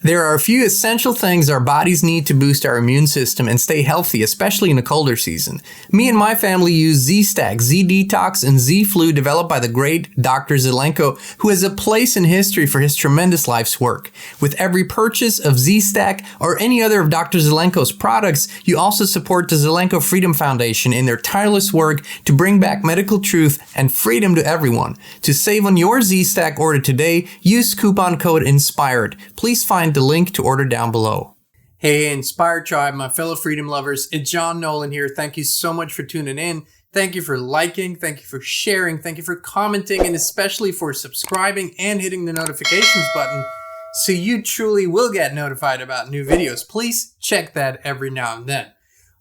There are a few essential things our bodies need to boost our immune system and stay healthy, especially in the colder season. Me and my family use Z-Stack, Z-Detox, and Z-Flu developed by the great Dr. Zelenko, who has a place in history for his tremendous life's work. With every purchase of Z-Stack or any other of Dr. Zelenko's products, you also support the Zelenko Freedom Foundation in their tireless work to bring back medical truth and freedom to everyone. To save on your Z-Stack order today, use coupon code INSPIRED. Please find the link to order down below. Hey, Inspired Tribe, my fellow freedom lovers, it's Jean Nolan here. Thank you so much for tuning in. Thank you for liking, thank you for sharing, thank you for commenting, and especially for subscribing and hitting the notifications button so you truly will get notified about new videos. Please check that every now and then.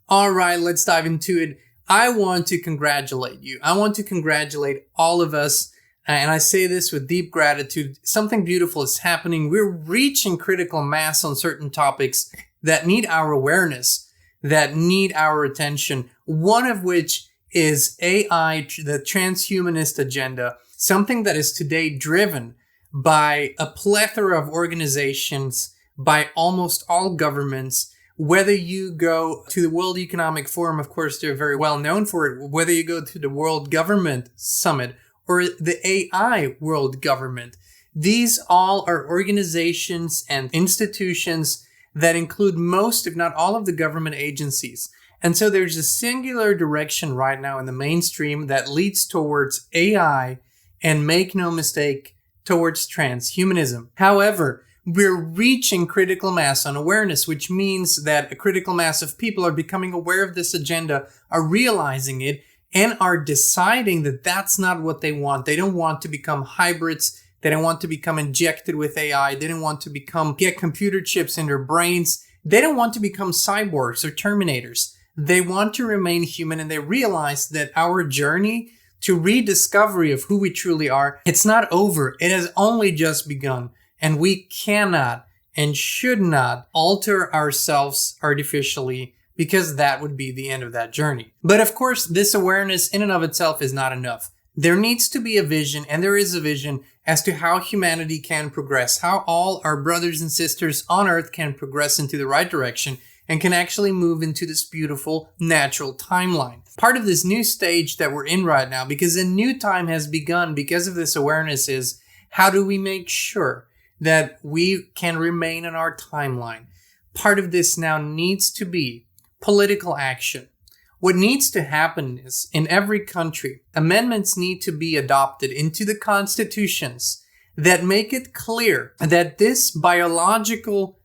All right, let's dive into it. I want to congratulate you. I want to congratulate all of us. And I say this with deep gratitude. Something beautiful is happening. We're reaching critical mass on certain topics that need our awareness, that need our attention. One of which is AI, the transhumanist agenda, something that is today driven by a plethora of organizations, by almost all governments. Whether you go to the World Economic Forum, of course, they're very well known for it. Whether you go to the World Government Summit, or the AI World Government. These all are organizations and institutions that include most, if not all, of the government agencies. And so there's a singular direction right now in the mainstream that leads towards AI and, make no mistake, towards transhumanism. However, we're reaching critical mass on awareness, which means that a critical mass of people are becoming aware of this agenda, are realizing it, and are deciding that that's not what they want. They don't want to become hybrids. They don't want to become injected with AI. They don't want to get computer chips in their brains. They don't want to become cyborgs or terminators. They want to remain human, and they realize that our journey to rediscovery of who we truly are, it's not over. It has only just begun, and we cannot and should not alter ourselves artificially, because that would be the end of that journey. But of course, this awareness in and of itself is not enough. There needs to be a vision, and there is a vision as to how humanity can progress, how all our brothers and sisters on Earth can progress into the right direction and can actually move into this beautiful natural timeline. Part of this new stage that we're in right now, because a new time has begun because of this awareness, is how do we make sure that we can remain in our timeline? Part of this now needs to be political action. What needs to happen is, in every country, amendments need to be adopted into the constitutions that make it clear that this biological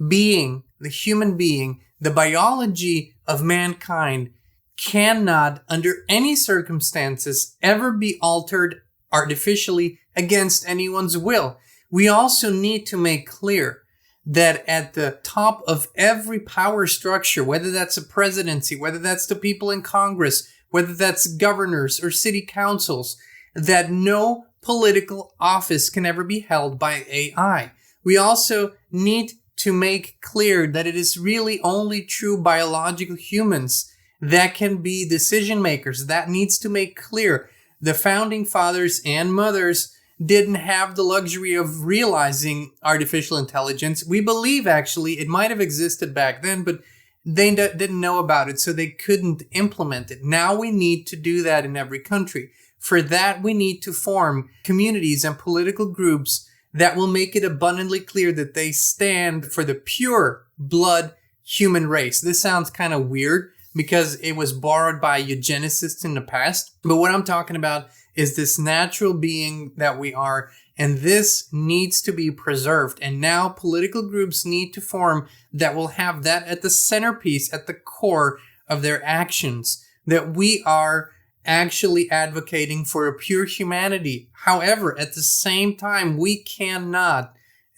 being, the human being, the biology of mankind, cannot, under any circumstances, ever be altered artificially against anyone's will. We also need to make clear that at the top of every power structure, whether that's a presidency, whether that's the people in Congress, whether that's governors or city councils, that no political office can ever be held by AI. We also need to make clear that it is really only true biological humans that can be decision makers. That needs to make clear. The founding fathers and mothers didn't have the luxury of realizing artificial intelligence. We believe, actually, it might have existed back then, but they didn't know about it, so they couldn't implement it. Now we need to do that in every country. For that, we need to form communities and political groups that will make it abundantly clear that they stand for the pure blood human race. This sounds kind of weird because it was borrowed by eugenicists in the past, but what I'm talking about is this natural being that we are, and this needs to be preserved. And now political groups need to form that will have that at the centerpiece, at the core of their actions, that we are actually advocating for a pure humanity. However, at the same time, we cannot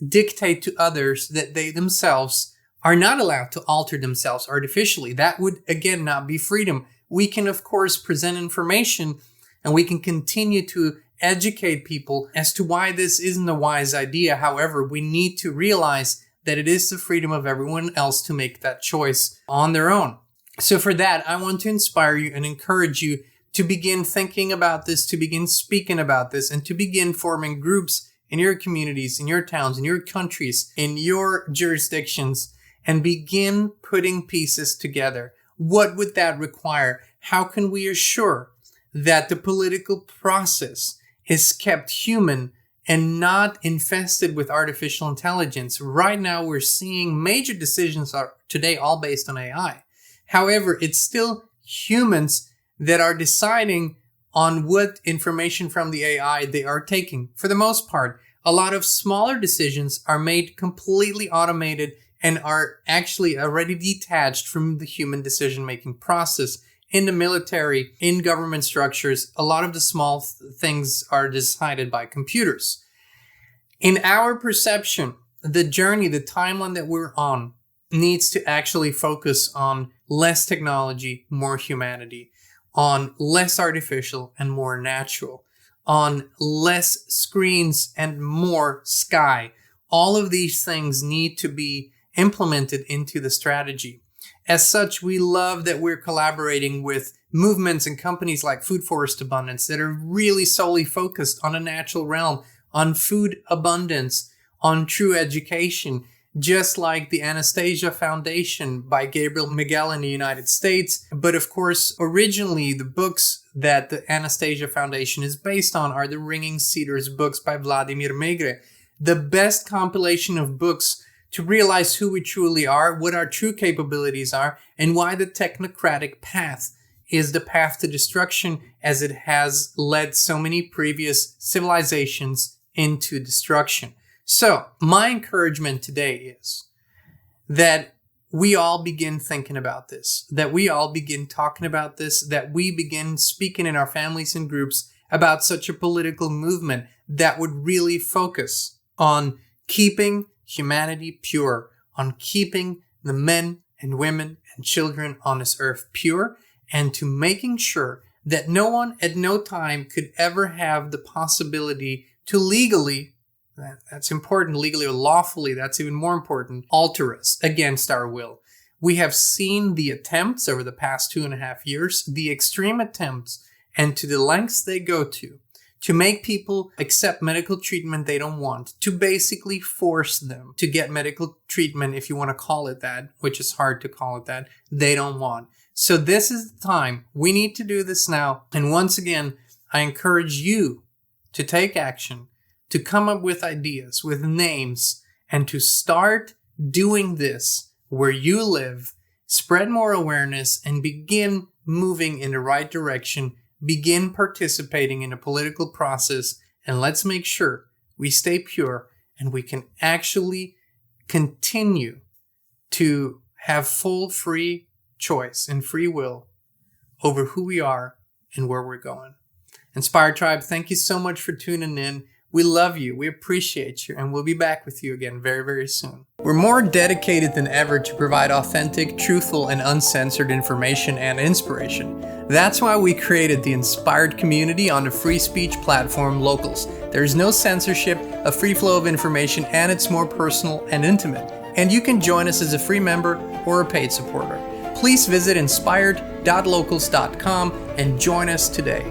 dictate to others that they themselves are not allowed to alter themselves artificially. That would, again, not be freedom. We can, of course, present information, and we can continue to educate people as to why this isn't a wise idea. However, we need to realize that it is the freedom of everyone else to make that choice on their own. So for that, I want to inspire you and encourage you to begin thinking about this, to begin speaking about this, and to begin forming groups in your communities, in your towns, in your countries, in your jurisdictions, and begin putting pieces together. What would that require? How can we assure that the political process is kept human and not infested with artificial intelligence? Right now, we're seeing major decisions are today all based on AI. However, it's still humans that are deciding on what information from the AI they are taking. For the most part, a lot of smaller decisions are made completely automated and are actually already detached from the human decision-making process. In the military, in government structures, a lot of the small things are decided by computers. In our perception, the journey, the timeline that we're on needs to actually focus on less technology, more humanity, on less artificial and more natural, on less screens and more sky. All of these things need to be implemented into the strategy. As such, we love that we're collaborating with movements and companies like Food Forest Abundance that are really solely focused on a natural realm, on food abundance, on true education, just like the Anastasia Foundation by Gabriel Miguel in the United States. But of course, originally the books that the Anastasia Foundation is based on are the Ringing Cedars books by Vladimir Megre, the best compilation of books to realize who we truly are, what our true capabilities are, and why the technocratic path is the path to destruction, as it has led so many previous civilizations into destruction. So, my encouragement today is that we all begin thinking about this, that we all begin talking about this, that we begin speaking in our families and groups about such a political movement that would really focus on keeping humanity pure, on keeping the men and women and children on this earth pure, and to making sure that no one at no time could ever have the possibility to legally, that's important, legally or lawfully, that's even more important, alter us against our will. We have seen the attempts over the past 2.5 years, the extreme attempts, and to the lengths they go to make people accept medical treatment they don't want, to basically force them to get medical treatment, if you want to call it that, which is hard to call it that, they don't want. So this is the time. We need to do this now. And once again, I encourage you to take action, to come up with ideas, with names, and to start doing this where you live, spread more awareness, and begin moving in the right direction. Begin participating in the political process, and let's make sure we stay pure and we can actually continue to have full free choice and free will over who we are and where we're going. Inspired Tribe, thank you so much for tuning in. We love you, we appreciate you, and we'll be back with you again very, very soon. We're more dedicated than ever to provide authentic, truthful, and uncensored information and inspiration. That's why we created the Inspired community on the free speech platform Locals. There's no censorship, a free flow of information, and it's more personal and intimate. And you can join us as a free member or a paid supporter. Please visit inspired.locals.com and join us today.